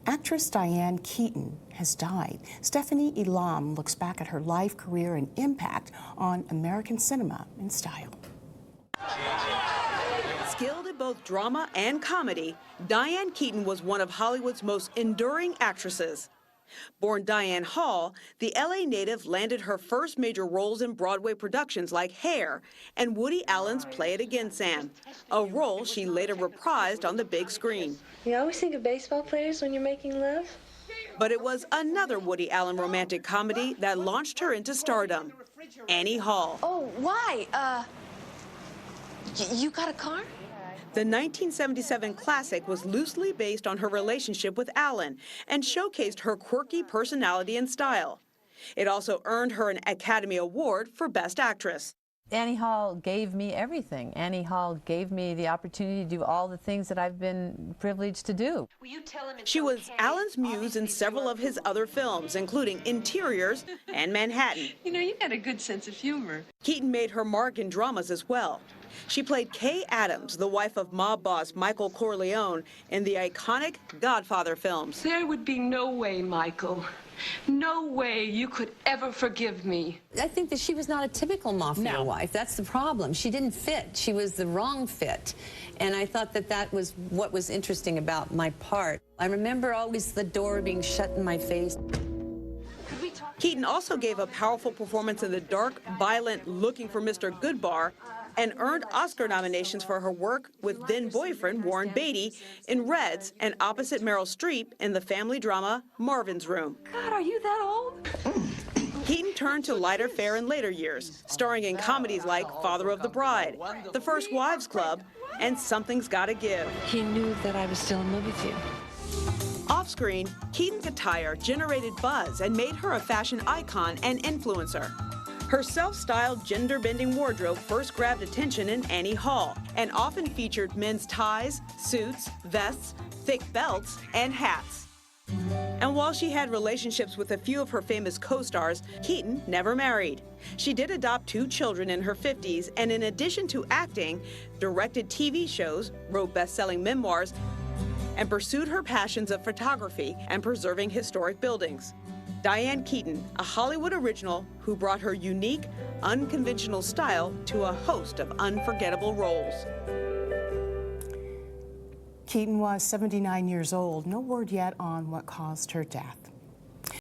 Actress Diane Keaton has died. Stephanie Elam looks back at her life, career, and impact on American cinema and style. Skilled at both drama and comedy, Diane Keaton was one of Hollywood's most enduring actresses. Born Diane Hall, the LA native landed her first major roles in Broadway productions like Hair and Woody Allen's Play It Again, Sam, a role she later reprised on the big screen. You always think of baseball players when you're making love? But it was another Woody Allen romantic comedy that launched her into stardom, Annie Hall. Oh, why? You got a car? The 1977 classic was loosely based on her relationship with Allen and showcased her quirky personality and style. It also earned her an Academy Award for Best Actress. Annie Hall gave me everything. Annie Hall gave me the opportunity to do all the things that I've been privileged to do. She was Allen's muse in several of his other films, including Interiors and Manhattan. You know, you got a good sense of humor. Keaton made her mark in dramas as well. She played Kay Adams, the wife of mob boss Michael Corleone, in the iconic Godfather films. There would be no way, Michael. No way you could ever forgive me. I think that she was not a typical mafia wife. That's the problem. She didn't fit. She was the wrong fit. And I thought that that was what was interesting about my part. I remember always the door being shut in my face. Keaton also gave a powerful performance in the dark, violent Looking for Mr. Goodbar and earned Oscar nominations for her work with then-boyfriend Warren Beatty in Reds and opposite Meryl Streep in the family drama Marvin's Room. God, are you that old? Keaton turned to lighter fare in later years, starring in comedies like Father of the Bride, The First Wives Club, and Something's Gotta Give. He knew that I was still in love with you. Off-screen, Keaton's attire generated buzz and made her a fashion icon and influencer. Her self-styled, gender-bending wardrobe first grabbed attention in Annie Hall and often featured men's ties, suits, vests, thick belts, and hats. And while she had relationships with a few of her famous co-stars, Keaton never married. She did adopt 2 children in her 50s, and in addition to acting, directed TV shows, wrote best-selling memoirs, and pursued her passions of photography and preserving historic buildings. Diane Keaton, a Hollywood original who brought her unique, unconventional style to a host of unforgettable roles. Keaton was 79 years old. No word yet on what caused her death.